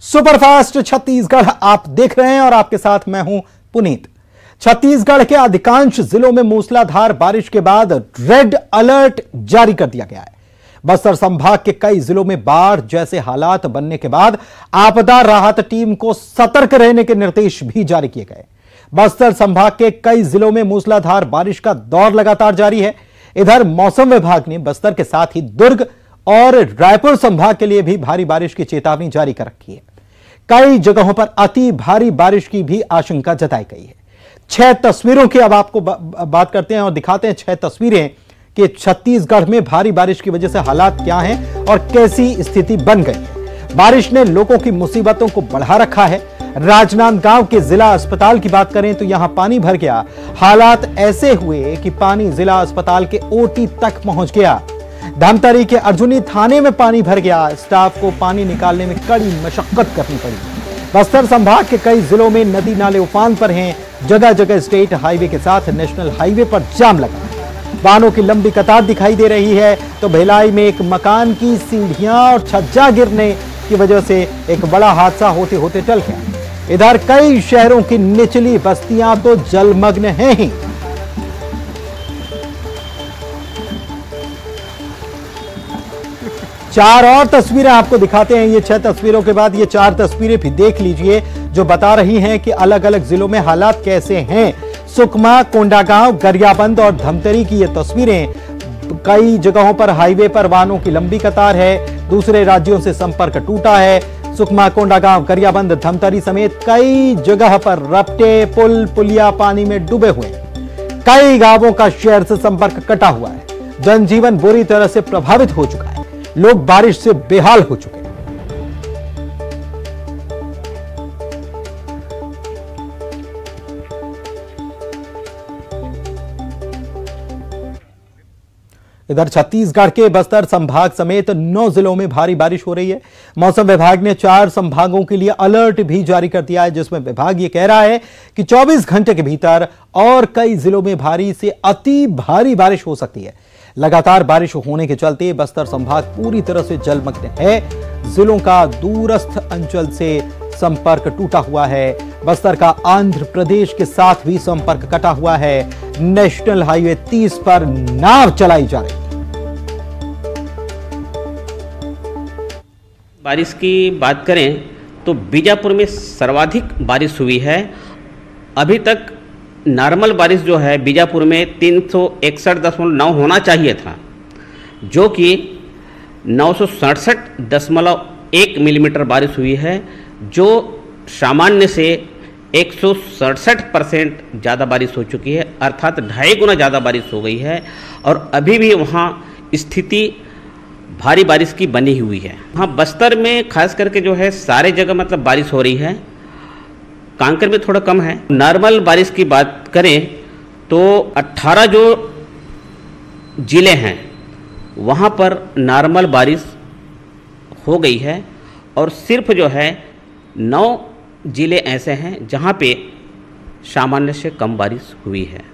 Superfast Chhattisgarh आप देख रहे हैं और आपके साथ मैं हूं पुनीत। छत्तीसगढ़ के अधिकांश जिलों में मूसलाधार बारिश के बाद रेड अलर्ट जारी कर दिया गया है। बस्तर संभाग के कई जिलों में बाढ़ जैसे हालात बनने के बाद आपदा राहत टीम को सतर्क रहने के निर्देश भी जारी किए गए। बस्तर संभाग के कई जिलों में मूसलाधार बारिश का दौर लगातार जारी है। इधर मौसम विभाग ने बस्तर के साथ ही दुर्ग और रायपुर संभाग के लिए भी भारी बारिश की चेतावनी जारी कर रखी है। कई जगहों पर अति भारी बारिश की भी आशंका जताई गई है। 6 तस्वीरों की अब आपको बात करते हैं और दिखाते हैं 6 तस्वीरें कि छत्तीसगढ़ में भारी बारिश की वजह से हालात क्या हैं और कैसी स्थिति बन गई है। बारिश ने लोगों की मुसीबतों को बढ़ा रखा है। राजनांदगांव के जिला अस्पताल की बात करें तो यहां पानी भर गया। हालात ऐसे हुए कि पानी जिला अस्पताल के ओटी तक पहुंच गया। धमतरी के अर्जुनी थाने में पानी भर गया। स्टाफ को पानी निकालने में कड़ी मशक्कत करनी पड़ी। बस्तर संभाग के कई जिलों में नदी नाले उफान पर हैं। जगह जगह स्टेट हाईवे के साथ नेशनल हाईवे पर जाम लगा है। वाहनों की लंबी कतार दिखाई दे रही है। तो भिलाई में एक मकान की सीढ़ियां और छज्जा गिरने की वजह से एक बड़ा हादसा होते होते टल गया। इधर कई शहरों की निचली बस्तियां तो जलमग्न हैं ही। चार और तस्वीरें आपको दिखाते हैं। ये 6 तस्वीरों के बाद ये 4 तस्वीरें भी देख लीजिए जो बता रही हैं कि अलग अलग जिलों में हालात कैसे हैं। सुकमा, कोंडागांव, गरियाबंद और धमतरी की ये तस्वीरें। कई जगहों पर हाईवे पर वाहनों की लंबी कतार है। दूसरे राज्यों से संपर्क टूटा है। सुकमा, कोंडागांव, गरियाबंद, धमतरी समेत कई जगह पर रपटे, पुल, पुलिया पानी में डूबे हुए। कई गांवों का शहर से संपर्क कटा हुआ है। जनजीवन बुरी तरह से प्रभावित हो चुका है। लोग बारिश से बेहाल हो चुके हैं। इधर छत्तीसगढ़ के बस्तर संभाग समेत 9 जिलों में भारी बारिश हो रही है। मौसम विभाग ने 4 संभागों के लिए अलर्ट भी जारी कर दिया है, जिसमें विभाग ये कह रहा है कि 24 घंटे के भीतर और कई जिलों में भारी से अति भारी बारिश हो सकती है। लगातार बारिश होने के चलते बस्तर संभाग पूरी तरह से जलमग्न है। जिलों का दूरस्थ अंचल से संपर्क टूटा हुआ है। बस्तर का आंध्र प्रदेश के साथ भी संपर्क कटा हुआ है। नेशनल हाईवे 30 पर नाव चलाई जा रही है। बारिश की बात करें तो बीजापुर में सर्वाधिक बारिश हुई है। अभी तक नॉर्मल बारिश जो है बीजापुर में 361.9 होना चाहिए था, जो कि 967.1 मिलीमीटर बारिश हुई है, जो सामान्य से 167% ज़्यादा बारिश हो चुकी है, अर्थात 2.5 गुना ज़्यादा बारिश हो गई है। और अभी भी वहाँ स्थिति भारी बारिश की बनी हुई है। वहाँ बस्तर में खास करके जो है सारे जगह मतलब बारिश हो रही है। कांकेर में थोड़ा कम है। नॉर्मल बारिश की बात करें तो 18 जो जिले हैं वहाँ पर नॉर्मल बारिश हो गई है और सिर्फ जो है 9 जिले ऐसे हैं जहाँ पे सामान्य से कम बारिश हुई है।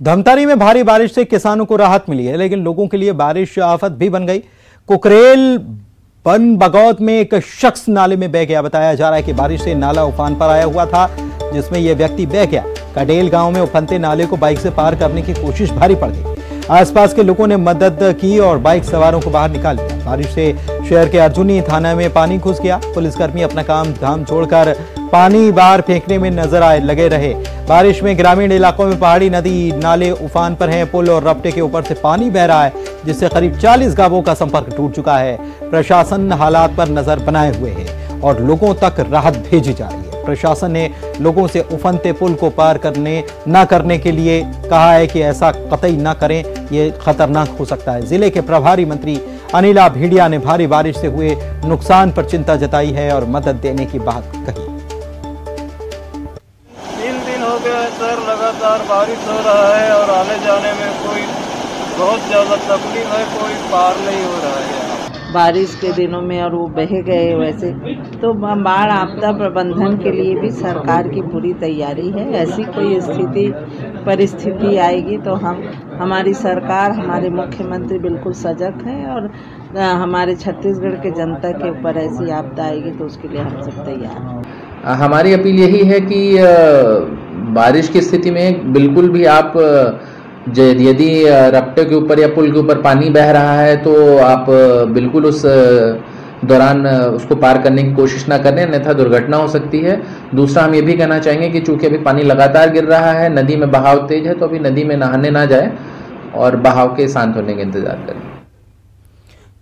धमतरी में भारी बारिश से किसानों को राहत मिली है, लेकिन लोगों के लिए बारिश आफत भी बन गई। कुकरेल बन बगौत में एक शख्स नाले में बह गया। बताया जा रहा है कि बारिश से नाला उफान पर आया हुआ था, जिसमें यह व्यक्ति बह गया। कडेल गांव में उफनते नाले को बाइक से पार करने की कोशिश भारी पड़ गई। आसपास के लोगों ने मदद की और बाइक सवारों को बाहर निकाल लिया। बारिश से शहर के अर्जुनी थाना में पानी घुस गया। पुलिसकर्मी अपना काम धाम छोड़कर पानी बाहर फेंकने में लगे रहे। बारिश में ग्रामीण इलाकों में पहाड़ी नदी नाले उफान पर हैं। पुल और रपटे के ऊपर से पानी बह रहा है, जिससे करीब 40 गांवों का संपर्क टूट चुका है। प्रशासन हालात पर नजर बनाए हुए है और लोगों तक राहत भेजी जा रही है। प्रशासन ने लोगों से उफनते पुल को पार न करने के लिए कहा है कि ऐसा कतई न करें, यह खतरनाक हो सकता है। जिले के प्रभारी मंत्री अनिला भेड़िया ने भारी बारिश से हुए नुकसान पर चिंता जताई है और मदद देने की बात कही। 3 दिन हो गए सर, लगातार बारिश हो रहा है और आने जाने में कोई बहुत ज़्यादा तकलीफ है, कोई पार नहीं हो रहा है। बारिश के दिनों में और वो बह गए वैसे। तो बाढ़ आपदा प्रबंधन के लिए भी सरकार की पूरी तैयारी है। ऐसी कोई परिस्थिति आएगी तो हमारी सरकार, हमारे मुख्यमंत्री बिल्कुल सजग हैं और हमारे छत्तीसगढ़ के जनता के ऊपर ऐसी आपदा आएगी तो उसके लिए हम सब तैयार हैं। हमारी अपील यही है कि बारिश की स्थिति में बिल्कुल भी आप यदि रपटे के ऊपर या पुल के ऊपर पानी बह रहा है तो आप बिल्कुल उस दौरान उसको पार करने की कोशिश ना करें, अन्यथा दुर्घटना हो सकती है। दूसरा, हम ये भी कहना चाहेंगे कि चूंकि अभी पानी लगातार गिर रहा है, नदी में बहाव तेज है, तो अभी नदी में नहाने ना जाए और बहाव के शांत होने का इंतजार करें।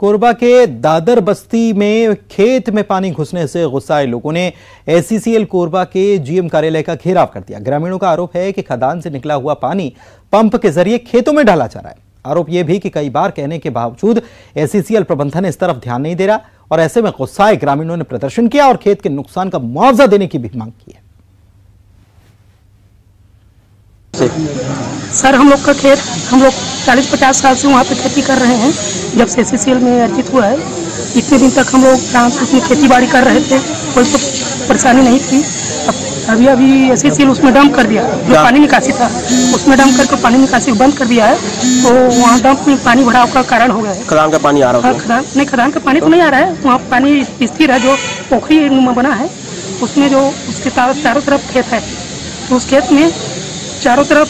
कोरबा के दादर बस्ती में खेत में पानी घुसने से गुस्साए लोगों ने एससीसीएल कोरबा के जीएम कार्यालय का घेराव कर दिया। ग्रामीणों का आरोप है कि खदान से निकला हुआ पानी पंप के जरिए खेतों में डाला जा रहा है। आरोप यह भी कि कई बार कहने के बावजूद एससीसीएल प्रबंधन इस तरफ ध्यान नहीं दे रहा और ऐसे में गुस्साए ग्रामीणों ने प्रदर्शन किया और खेत के नुकसान का मुआवजा देने की भी मांग की है। सर, हम लोग का खेत, हम लोग 40-50 साल से वहाँ पे खेती कर रहे हैं। जब से एससीसीएल में अर्जित हुआ है, इतने दिन तक हम लोग उसमें खेती बाड़ी कर रहे थे, कोई तो परेशानी नहीं थी। अभी एससीसीएल उसमें डंप कर दिया, जो पानी निकासी था उसमें डंप करके पानी निकासी बंद कर दिया है, तो वहाँ डंप में पानी भराव का कारण हो गया है। खदान का पानी आ रहा है? खदान का पानी तो नहीं आ रहा है, वहाँ पानी स्थिर है, जो पोखरी बना है उसमें जो उसके चारों तरफ खेत है, तो उस खेत में चारों तरफ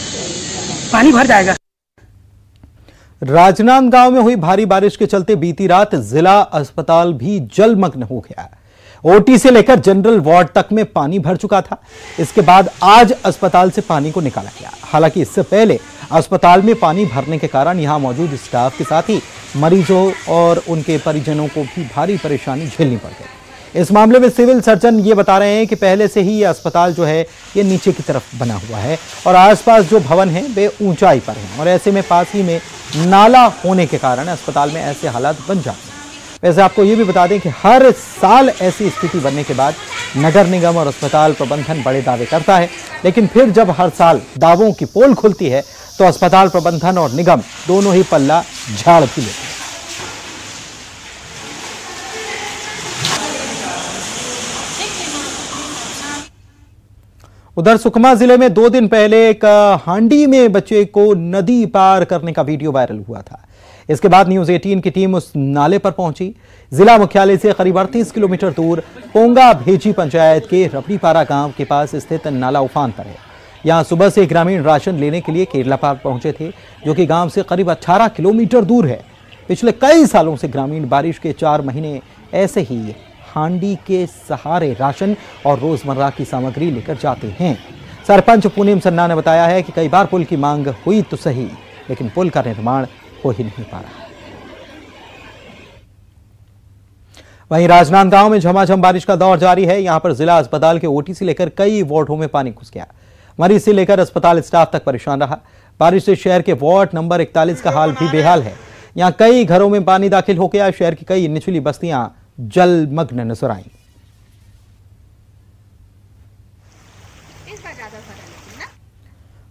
पानी भर जाएगा। राजनांदगांव में हुई भारी बारिश के चलते बीती रात जिला अस्पताल भी जलमग्न हो गया। ओटी से लेकर जनरल वार्ड तक में पानी भर चुका था। इसके बाद आज अस्पताल से पानी को निकाला गया। हालांकि इससे पहले अस्पताल में पानी भरने के कारण यहां मौजूद स्टाफ के साथ ही मरीजों और उनके परिजनों को भी भारी परेशानी झेलनी पड़ गई। इस मामले में सिविल सर्जन ये बता रहे हैं कि पहले से ही ये अस्पताल जो है ये नीचे की तरफ बना हुआ है और आसपास जो भवन हैं वे ऊंचाई पर हैं और ऐसे में पास ही में नाला होने के कारण अस्पताल में ऐसे हालात बन जाते हैं। वैसे आपको ये भी बता दें कि हर साल ऐसी स्थिति बनने के बाद नगर निगम और अस्पताल प्रबंधन बड़े दावे करता है, लेकिन फिर जब हर साल दावों की पोल खुलती है तो अस्पताल प्रबंधन और निगम दोनों ही पल्ला झाड़ भी लेते हैं। उधर सुकमा जिले में 2 दिन पहले एक हांडी में बच्चे को नदी पार करने का वीडियो वायरल हुआ था। इसके बाद न्यूज 18 की टीम उस नाले पर पहुंची। जिला मुख्यालय से करीब 38 किलोमीटर दूर पोंगा भेजी पंचायत के रबड़ीपारा गांव के पास स्थित नाला उफान पर है। यहां सुबह से ग्रामीण राशन लेने के लिए केरला पार पहुंचे थे, जो कि गांव से करीब 18 किलोमीटर दूर है। पिछले कई सालों से ग्रामीण बारिश के 4 महीने ऐसे ही हांडी के सहारे राशन और रोजमर्रा की सामग्री लेकर जाते हैं। सरपंच पूनम सन्ना ने बताया है कि कई बार पुल की मांग हुई तो सही, लेकिन पुल का निर्माण हो ही नहीं पा रहा। वहीं राजनांदगांव में झमाझम बारिश का दौर जारी है। यहां पर जिला अस्पताल के ओटी से लेकर कई वार्डों में पानी घुस गया। मरीज से लेकर अस्पताल स्टाफ तक परेशान रहा। बारिश से शहर के वार्ड नंबर 41 का हाल भी बेहाल है। यहां कई घरों में पानी दाखिल हो गया। शहर की कई निचली बस्तियां जलमग्न नजर आईं।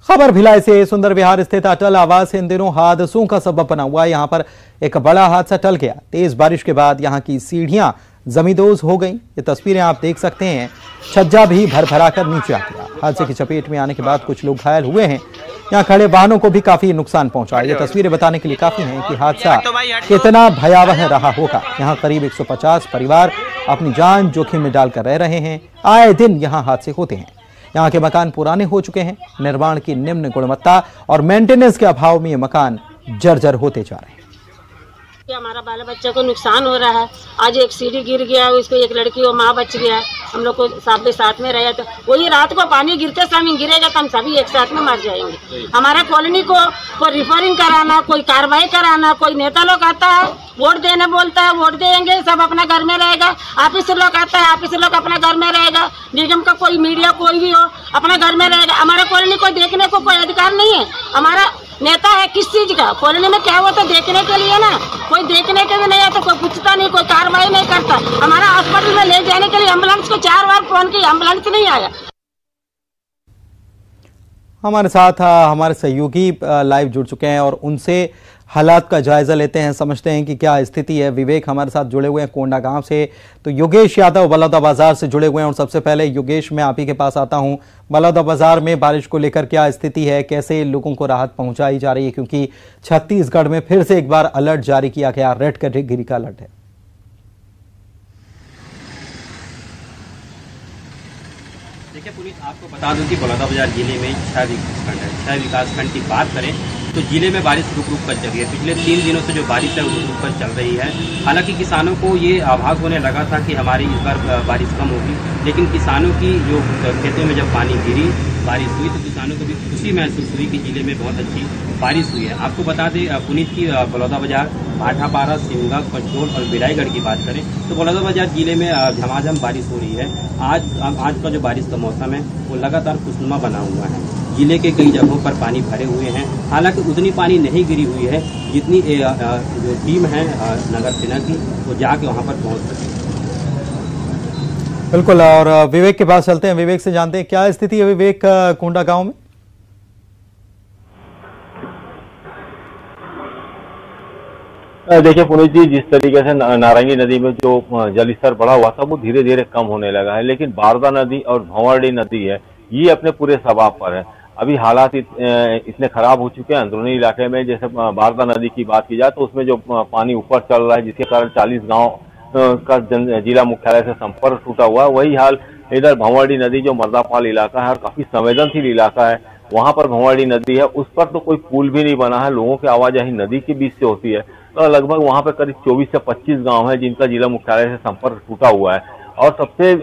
खबर भिलाई से। सुंदर विहार स्थित अटल आवास इन दिनों हादसों का सबब बना हुआ है। यहां पर एक बड़ा हादसा टल गया। तेज बारिश के बाद यहां की सीढ़ियां जमींदोज हो गईं। ये तस्वीरें आप देख सकते हैं। छज्जा भी भर भरा कर नीचे आ गया। हादसे की चपेट में आने के बाद कुछ लोग घायल हुए हैं। यहां खड़े वाहनों को भी काफी नुकसान पहुंचा। ये तस्वीरें बताने के लिए काफी हैं कि हादसा कितना भयावह रहा होगा। यहां करीब 150 परिवार अपनी जान जोखिम में डालकर रह रहे हैं। आए दिन यहां हादसे होते हैं। यहाँ के मकान पुराने हो चुके हैं। निर्माण की निम्न गुणवत्ता और मेंटेनेंस के अभाव में ये मकान जर्जर होते जा रहे हैं। हमारा बाल बच्चा को नुकसान हो रहा है। आज एक सीढ़ी गिर गया, उसको एक लड़की और माँ बच गया। हम लोग को साथ में रहे तो वही रात को पानी गिरते समय गिरेगा तो हम सभी एक साथ में मर जाएंगे। हमारा कॉलोनी को कोई रिफरिंग कराना, कोई कार्रवाई कराना, कोई नेता लोग आता है वोट देने बोलता है, वोट देंगे, सब अपना घर में रहेगा। ऑफिस लोग आता है, ऑफिस लोग अपना घर में रहेगा। निगम का कोई मीडिया कोई भी हो अपना घर में रहेगा। हमारा कॉलोनी को देखने को कोई अधिकार नहीं है। हमारा नेता है किस चीज का? कॉलोनी में क्या हुआ तो देखने के लिए ना, कोई देखने के भी नहीं आता, कोई पूछता नहीं, कोई कार्रवाई नहीं करता। हमारा हॉस्पिटल में ले जाने के लिए एम्बुलेंस को 4 बार फोन की, एम्बुलेंस नहीं आया। हमारे साथ हमारे सहयोगी लाइव जुड़ चुके हैं और उनसे हालात का जायजा लेते हैं, समझते हैं कि क्या स्थिति है। विवेक हमारे साथ जुड़े हुए हैं कोंडा गांव से, तो योगेश यादव बलौदा बाजार से जुड़े हुए हैं। और सबसे पहले योगेश, मैं आप ही के पास आता हूं। बलौदा बाजार में बारिश को लेकर क्या स्थिति है, कैसे लोगों को राहत पहुंचाई जा रही है, क्योंकि छत्तीसगढ़ में फिर से एक बार अलर्ट जारी किया गया, रेड कैटेगरी का अलर्ट है। देखिए पुनीत, आपको बता दूं कि बलौदाबाजार जिले में 6 विकासखंड है। 6 विकासखंड की बात करें तो जिले में बारिश रुक रुक कर चल रही है। पिछले 3 दिनों से जो बारिश है वो रुक रुक कर चल रही है। हालांकि किसानों को ये आभास होने लगा था कि हमारी इस बार बारिश कम होगी, लेकिन किसानों की जो खेतों में जब पानी गिरी, बारिश हुई, तो किसानों को भी खुशी महसूस हुई कि जिले में बहुत अच्छी बारिश हुई है। आपको बता दें पुनीत की बलौदाबाजार, भाटापारा, सिमगा, कसडोल और बिलाईगढ़ की बात करें तो बलौदाबाजार जिले में झमाझम बारिश हो रही है। आज का जो बारिश का मौसम है वो लगातार खुशनुमा बना हुआ है। जिले के कई जगहों पर पानी भरे हुए हैं। हालांकि उतनी पानी नहीं गिरी हुई है जितनी जो टीम है नगर सेना की वो जाके वहां पर पहुंच सके। बिल्कुल, और विवेक के पास चलते हैं। विवेक से जानते हैं क्या स्थिति है विवेक कोंडा गांव में। देखिए पुनीत जी, जिस तरीके से नारंगी नदी में जो जलस्तर बढ़ा हुआ था वो धीरे धीरे कम होने लगा है, लेकिन बारदा नदी और भंवरडी नदी है ये अपने पूरे सबाब पर है। अभी हालात इतने खराब हो चुके हैं अंदरूनी इलाके में। जैसे बारदा नदी की बात की जाए तो उसमें जो पानी ऊपर चल रहा है, जिसके कारण 40 गांव का जिला मुख्यालय से संपर्क टूटा हुआ है। वही हाल इधर भंवरडी नदी जो मर्दापाल इलाका है और काफी संवेदनशील इलाका है, वहां पर भंवरडी नदी है, उस पर तो कोई पुल भी नहीं बना है। लोगों की आवाजाही नदी के बीच से होती है। तो लगभग वहां पर करीब 24 से 25 गांव है जिनका जिला मुख्यालय से संपर्क टूटा हुआ है। और सबसे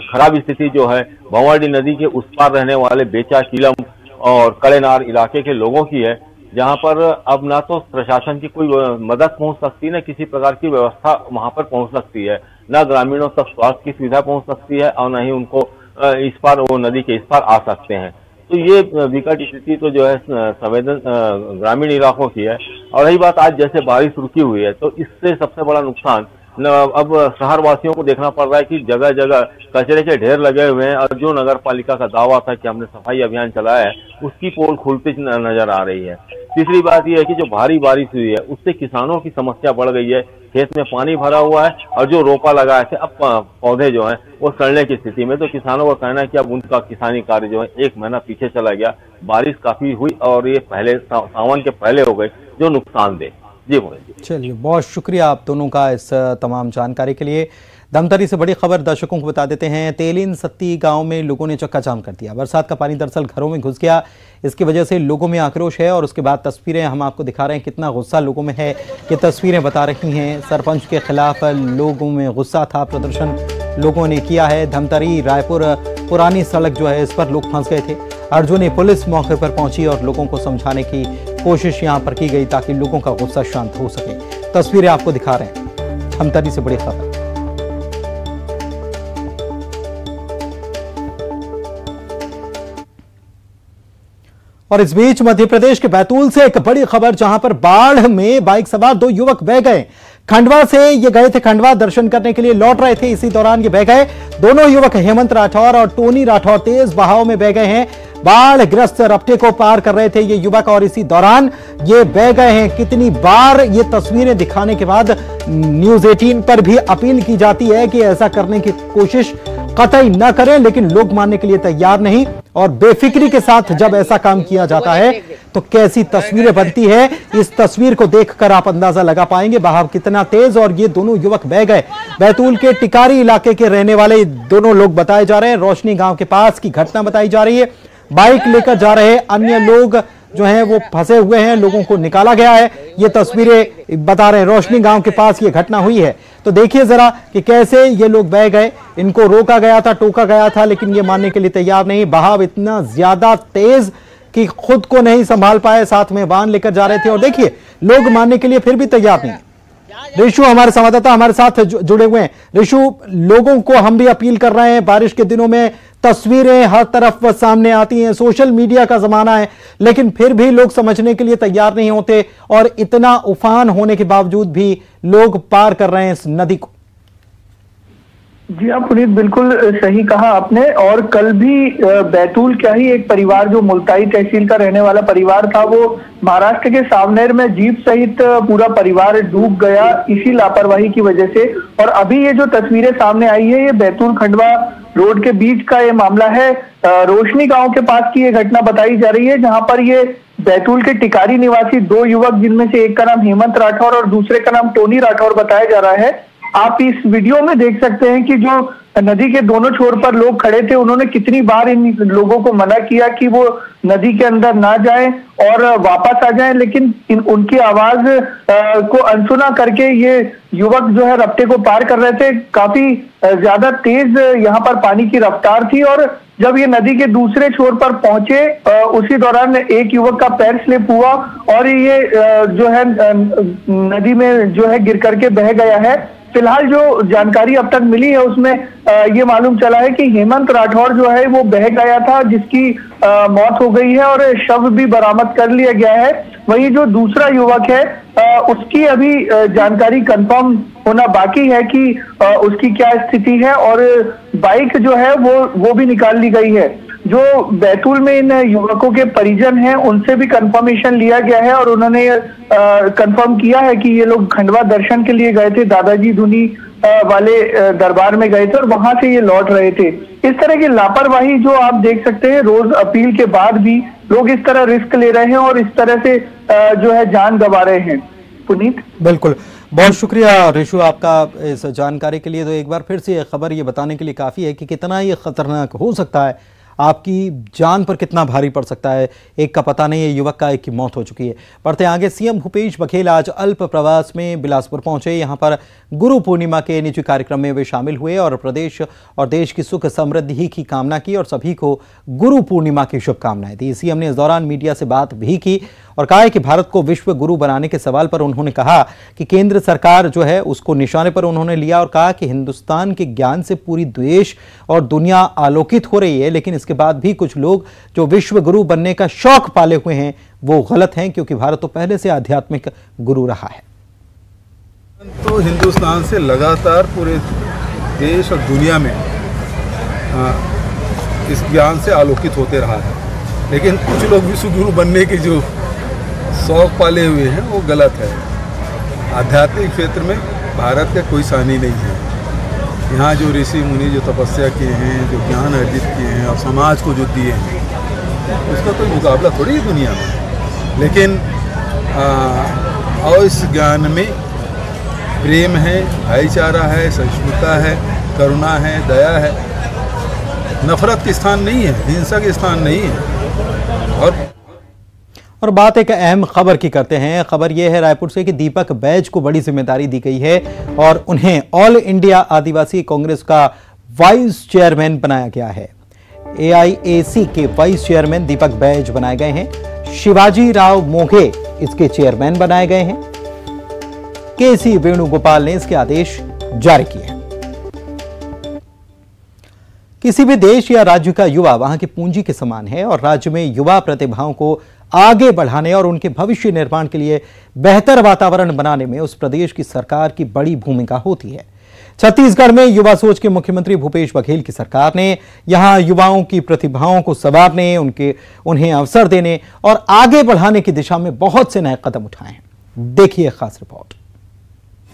खराब स्थिति जो है भंवरडी नदी के उस पार रहने वाले बेचा, कीलम और कड़ेनार इलाके के लोगों की है, जहां पर अब ना तो प्रशासन की कोई मदद पहुंच सकती है, न किसी प्रकार की व्यवस्था वहां पर पहुंच सकती है, न ग्रामीणों तक स्वास्थ्य की सुविधा पहुंच सकती है और न ही उनको इस पार वो नदी के इस पार आ सकते हैं। तो ये विकट स्थिति तो जो है ग्रामीण इलाकों की है। और रही बात आज जैसे बारिश रुकी हुई है तो इससे सबसे बड़ा नुकसान अब शहर वासियों को देखना पड़ रहा है कि जगह जगह कचरे के ढेर लगे हुए हैं और जो नगर पालिका का दावा था कि हमने सफाई अभियान चलाया है उसकी पोल खुलती नजर आ रही है। तीसरी बात यह है कि जो भारी बारिश हुई है उससे किसानों की समस्या बढ़ गई है। खेत में पानी भरा हुआ है और जो रोपा लगाए थे अब पौधे जो हैं वो सड़ने की स्थिति में। तो किसानों का कहना है कि अब उनका किसानी कार्य जो है 1 महीना पीछे चला गया। बारिश काफी हुई और ये पहले सावन के पहले हो गई जो नुकसानदेह। जी बोलिए। चलिए, बहुत शुक्रिया आप दोनों का इस तमाम जानकारी के लिए। धमतरी से बड़ी खबर दर्शकों को बता देते हैं। तेलिन सत्ती गांव में लोगों ने चक्का जाम कर दिया। बरसात का पानी दरअसल घरों में घुस गया, इसकी वजह से लोगों में आक्रोश है। और उसके बाद तस्वीरें हम आपको दिखा रहे हैं, कितना गुस्सा लोगों में है ये तस्वीरें बता रही हैं। सरपंच के खिलाफ लोगों में गुस्सा था, प्रदर्शन लोगों ने किया है। धमतरी रायपुर पुरानी सड़क जो है इस पर लोग फंस गए थे। अर्जुनी पुलिस मौके पर पहुंची और लोगों को समझाने की कोशिश यहां पर की गई ताकि लोगों का गुस्सा शांत हो सके। तस्वीरें आपको दिखा रहे हैं। धमतरी से बड़ी खबर। और इस बीच मध्य प्रदेश के बैतूल से एक बड़ी खबर, जहां पर बाढ़ में बाइक सवार 2 युवक बह गए। खंडवा से ये गए थे, खंडवा दर्शन करने के लिए लौट रहे थे, इसी दौरान ये बह गए। दोनों युवक हेमंत राठौर और टोनी राठौर तेज बहाव में बह गए हैं। बाढ़ ग्रस्त रपटे को पार कर रहे थे ये युवक और इसी दौरान ये बह गए हैं। कितनी बार ये तस्वीरें दिखाने के बाद न्यूज़ 18 पर भी अपील की जाती है कि ऐसा करने की कोशिश कतई न करें, लेकिन लोग मानने के लिए तैयार नहीं। और बेफिक्री के साथ जब ऐसा काम किया जाता है तो कैसी तस्वीरें बनती है, इस तस्वीर को देखकर आप अंदाजा लगा पाएंगे बहाव कितना तेज। और ये दोनों युवक बह गए। बैतूल के टिकारी इलाके के रहने वाले दोनों लोग बताए जा रहे हैं। रोशनी गांव के पास की घटना बताई जा रही है। बाइक लेकर जा रहे अन्य लोग जो हैं वो फंसे हुए हैं, लोगों को निकाला गया है। ये तस्वीरें बता रहे हैं, रोशनी गांव के पास ये घटना हुई है। तो देखिए जरा कि कैसे ये लोग बह गए। इनको रोका गया था, टोका गया था, लेकिन ये मानने के लिए तैयार नहीं। बहाव इतना ज्यादा तेज कि खुद को नहीं संभाल पाए, साथ में वाहन लेकर जा रहे थे। और देखिए लोग मानने के लिए फिर भी तैयार नहीं। ऋषु हमारे संवाददाता हमारे साथ जुड़े हुए हैं। ऋषु, लोगों को हम भी अपील कर रहे हैं, बारिश के दिनों में तस्वीरें हर तरफ सामने आती हैं, सोशल मीडिया का जमाना है, लेकिन फिर भी लोग समझने के लिए तैयार नहीं होते और इतना उफान होने के बावजूद भी लोग पार कर रहे हैं इस नदी को। जी हाँ पुनीत, बिल्कुल सही कहा आपने। और कल भी बैतूल का ही एक परिवार जो मुल्ताई तहसील का रहने वाला परिवार था, वो महाराष्ट्र के सावनेर में जीप सहित पूरा परिवार डूब गया इसी लापरवाही की वजह से। और अभी ये जो तस्वीरें सामने आई है, ये बैतूल खंडवा रोड के बीच का ये मामला है। रोशनी गांव के पास की ये घटना बताई जा रही है, जहां पर ये बैतूल के टिकारी निवासी 2 युवक, जिनमें से एक का नाम हेमंत राठौर और दूसरे का नाम टोनी राठौर बताया जा रहा है। आप इस वीडियो में देख सकते हैं कि जो नदी के दोनों छोर पर लोग खड़े थे, उन्होंने कितनी बार इन लोगों को मना किया कि वो नदी के अंदर ना जाएं और वापस आ जाएं, लेकिन उनकी आवाज को अनसुना करके ये युवक जो है रफ्ते को पार कर रहे थे। काफी ज्यादा तेज यहाँ पर पानी की रफ्तार थी और जब ये नदी के दूसरे छोर पर पहुंचे, उसी दौरान एक युवक का पैर स्लिप हुआ और ये जो है नदी में जो है गिर करके बह गया है। फिलहाल जो जानकारी अब तक मिली है उसमें ये मालूम चला है कि हेमंत राठौर जो है वो बह गया था, जिसकी मौत हो गई है और शव भी बरामद कर लिया गया है। वहीं जो दूसरा युवक है उसकी अभी जानकारी कंफर्म होना बाकी है कि उसकी क्या स्थिति है, और बाइक जो है वो भी निकाल ली गई है। जो बैतूल में इन युवकों के परिजन हैं उनसे भी कंफर्मेशन लिया गया है और उन्होंने कंफर्म किया है कि ये लोग खंडवा दर्शन के लिए गए थे, दादाजी धुनी वाले दरबार में गए थे और वहां से ये लौट रहे थे। इस तरह की लापरवाही जो आप देख सकते हैं, रोज अपील के बाद भी लोग इस तरह रिस्क ले रहे हैं और इस तरह से जो है जान गंवा रहे हैं। पुनीत, बिल्कुल, बहुत शुक्रिया ऋषु आपका इस जानकारी के लिए। तो एक बार फिर से ये खबर ये बताने के लिए काफ़ी है कि कितना ये खतरनाक हो सकता है, आपकी जान पर कितना भारी पड़ सकता है। एक का पता नहीं है, युवक का एक की मौत हो चुकी है। बढ़ते आगे, सीएम भूपेश बघेल आज अल्प प्रवास में बिलासपुर पहुंचे। यहां पर गुरु पूर्णिमा के निजी कार्यक्रम में वे शामिल हुए और प्रदेश और देश की सुख समृद्धि की कामना की और सभी को गुरु पूर्णिमा की शुभकामनाएं दी। सीएम ने इस दौरान मीडिया से बात भी की और कहा है कि भारत को विश्व गुरु बनाने के सवाल पर उन्होंने कहा कि केंद्र सरकार जो है उसको निशाने पर उन्होंने लिया और कहा कि हिंदुस्तान के ज्ञान से पूरी देश और दुनिया आलोकित हो रही है, लेकिन इसके बाद भी कुछ लोग जो विश्व गुरु बनने का शौक पाले हुए हैं वो गलत हैं, क्योंकि भारत तो पहले से आध्यात्मिक गुरु रहा है। तो हिंदुस्तान से लगातार पूरे देश और दुनिया में इस ज्ञान से आलोकित होते रहा है, लेकिन कुछ लोग विश्व गुरु बनने के जो शौक पाले हुए हैं वो गलत है। आध्यात्मिक क्षेत्र में भारत का कोई सानी नहीं है। यहाँ जो ऋषि मुनि जो तपस्या किए हैं, जो ज्ञान अर्जित किए हैं और समाज को जो दिए हैं, उसका कोई मुकाबला थोड़ी है दुनिया में। लेकिन और इस ज्ञान में प्रेम है, भाईचारा है, सहिष्णुता है, करुणा है, दया है, नफरत के स्थान नहीं है, हिंसा के स्थान नहीं है। और बात एक अहम खबर की करते हैं। खबर यह है रायपुर से कि दीपक बैज को बड़ी जिम्मेदारी दी गई है और उन्हें ऑल इंडिया आदिवासी कांग्रेस का वाइस चेयरमैन बनाया गया है। एआईएसी के वाइस चेयरमैन दीपक बैज बनाए गए हैं। शिवाजी राव मोघे इसके चेयरमैन बनाए गए हैं। केसी वेणुगोपाल ने इसके आदेश जारी किए हैं। किसी भी देश या राज्य का युवा वहां की पूंजी के समान है और राज्य में युवा प्रतिभाओं को आगे बढ़ाने और उनके भविष्य निर्माण के लिए बेहतर वातावरण बनाने में उस प्रदेश की सरकार की बड़ी भूमिका होती है। छत्तीसगढ़ में युवा सोच के मुख्यमंत्री भूपेश बघेल की सरकार ने यहां युवाओं की प्रतिभाओं को संवारने, उन्हें अवसर देने और आगे बढ़ाने की दिशा में बहुत से नए कदम उठाए हैं। देखिए खास रिपोर्ट।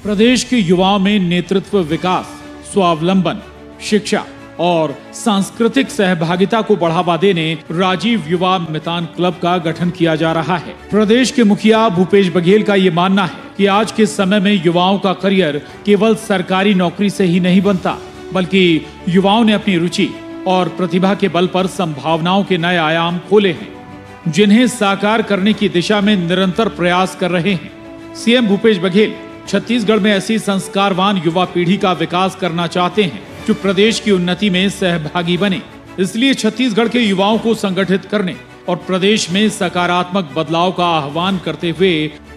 प्रदेश के युवाओं में नेतृत्व, विकास, स्वावलंबन, शिक्षा और सांस्कृतिक सहभागिता को बढ़ावा देने राजीव युवा मितान क्लब का गठन किया जा रहा है। प्रदेश के मुखिया भूपेश बघेल का ये मानना है कि आज के समय में युवाओं का करियर केवल सरकारी नौकरी से ही नहीं बनता, बल्कि युवाओं ने अपनी रुचि और प्रतिभा के बल पर संभावनाओं के नए आयाम खोले हैं, जिन्हें साकार करने की दिशा में निरंतर प्रयास कर रहे हैं। सीएम भूपेश बघेल छत्तीसगढ़ में ऐसी संस्कारवान युवा पीढ़ी का विकास करना चाहते हैं जो प्रदेश की उन्नति में सहभागी बने। इसलिए छत्तीसगढ़ के युवाओं को संगठित करने और प्रदेश में सकारात्मक बदलाव का आह्वान करते हुए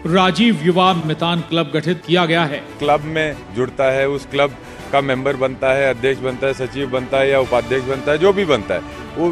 राजीव युवा मितान क्लब गठित किया गया है। क्लब में जुड़ता है, उस क्लब का मेंबर बनता है, अध्यक्ष बनता है, सचिव बनता है या उपाध्यक्ष बनता है, जो भी बनता है,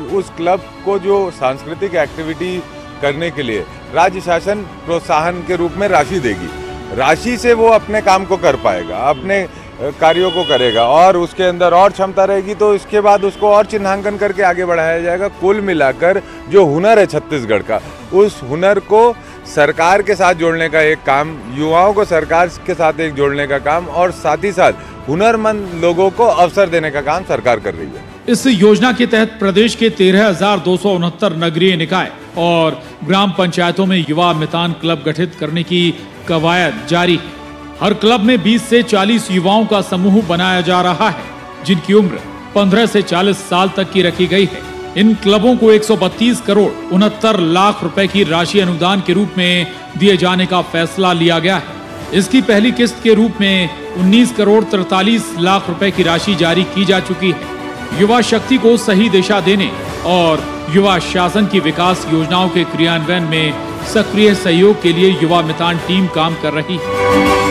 उस क्लब को जो सांस्कृतिक एक्टिविटी करने के लिए राज्य शासन प्रोत्साहन के रूप में राशि देगी। राशि से वो अपने काम को कर पाएगा, अपने कार्यों को करेगा और उसके अंदर और क्षमता रहेगी तो इसके बाद उसको और चिन्हांकन करके आगे बढ़ाया जाएगा। कुल मिलाकर जो हुनर है छत्तीसगढ़ का, उस हुनर को सरकार के साथ जोड़ने का एक काम, युवाओं को सरकार के साथ एक जोड़ने का काम और साथ ही साथ हुनरमंद लोगों को अवसर देने का काम सरकार कर रही है। इस योजना के तहत प्रदेश के 13,269 नगरीय निकाय और ग्राम पंचायतों में युवा मितान क्लब गठित करने की कवायद जारी है। हर क्लब में 20 से 40 युवाओं का समूह बनाया जा रहा है, जिनकी उम्र 15 से 40 साल तक की रखी गई है। इन क्लबों को 132 करोड़ 69 लाख रुपए की राशि अनुदान के रूप में दिए जाने का फैसला लिया गया है। इसकी पहली किस्त के रूप में 19 करोड़ 43 लाख रुपए की राशि जारी की जा चुकी है। युवा शक्ति को सही दिशा देने और युवा शासन की विकास योजनाओं के क्रियान्वयन में सक्रिय सहयोग के लिए युवा मितान टीम काम कर रही है।